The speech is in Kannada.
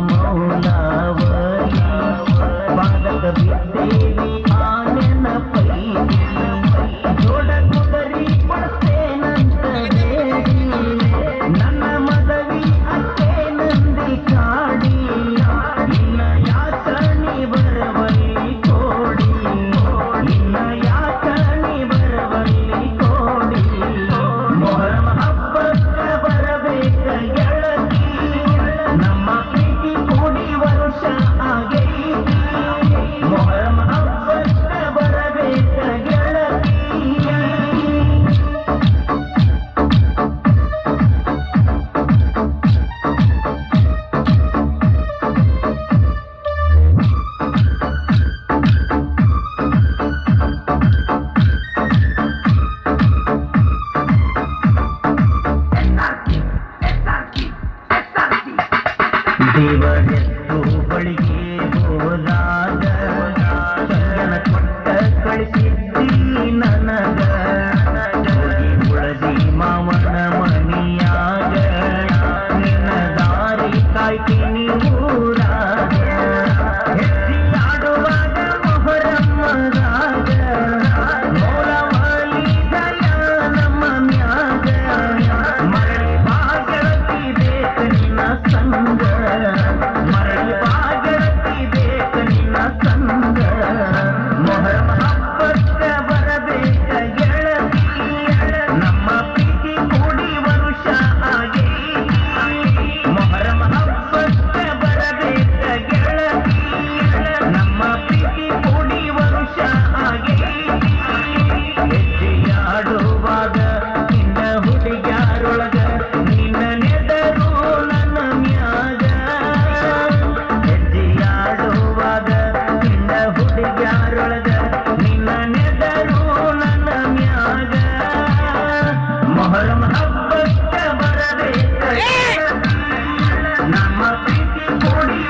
ಮೌಲಾವರಿ ಪಾದಕ ಬಿದ್ದೇವಿ ಆನೆನ ಪೈಕಿ ಜೋಡ ಕುದರಿ ಕೊಡ್ತೇನಂತ ಬೇಡಿ ನನ್ನ ಮದವಿ ಅಷ್ಟೇ ನಂದಿ ಕಾಡಿ ಇನ್ನ ಯಾಚಣಿ ಬರವಲ್ಲಿ ಕೋಡಿ ಇನ್ನ ಯಾಚಣಿ ಬರವಲ್ಲಿ ಕೋಡಿ ಮೊಹರಂ ಹಬ್ಬಕ್ಕ ಬರಬೇಕ ಗೆಳತಿ ನಮ್ಮ ಪ್ರೀತಿ ಕೂಡಿ ವರ್ಷ ಆಗೈತಿ ಮೊಹರಂ ಹಬ್ಬಕ್ಕ ಬರಬೇಕ ಗೆಳತಿ ದೇವರೆತ್ತು ಬಳಿಗೆ ಹೋದಾಗ ಚಂದನ ಕೊಟ್ಟ ಕಳಿಸಿದ್ದಿ ನನಗ ಹೋಗಿ ಉಳದಿ ಮಾವನ ಮನಿಯಾಗ ನಿನ್ನ ದಾರಿ ಕಾಯ್ತೀನಿ ಊರಾಗ ಹೆಚ್ಚಿಯಾಡುವಾಗ ಮೊಹರಮ್ಮದಾಗ ಮೌಲವಾಲಿ ದಯ ನಮ್ಮ ಮ್ಯಾಗ ಮರಳಿ ಬಾಗಳತಿ ಬೇಕ ನಿನ್ನ ಸಂಗ ಮರಳಿ ಬಾಗಳತಿ ಬೇಕ ನಿನ್ನ ಸಂಗ ಮೊಹರಂ ಹಬ್ಬಕ್ಕ ಬರಬೇಕ ಗೆಳತಿ ನಮ್ಮ ಪ್ರೀತಿ ಕೂಡಿ ವರುಷ ಆಗೈತಿ ಮೊಹರಂ ಹಬ್ಬಕ್ಕ ಬರಬೇಕ ಗೆಳತಿ ನಮ್ಮ ಪ್ರೀತಿ ಕೂಡಿ ವರುಷ ಆಗೈತಿ ಹೆಜ್ಜೆಯಾಡುವಾಗ ನಿನ್ನ ಹುಡುಗ್ಯಾರೊಳಗ ನಿನ್ನ ನೆದರು ನನ್ನ ಮ್ಯಾಗ ಹೆಜ್ಜೆಯಾಡುವಾಗ ನಿನ್ನ ಹುಡುಗ್ಯಾರೊಳಗ ನಿನ್ನ ನೆದರು ನನ್ನ ಮ್ಯಾಗ ಮೊಹರಂ ಹಬ್ಬಕ್ಕ ಬರಬೇಕ ನಮ್ಮ ಪ್ರೀತಿ ಕೂಡಿ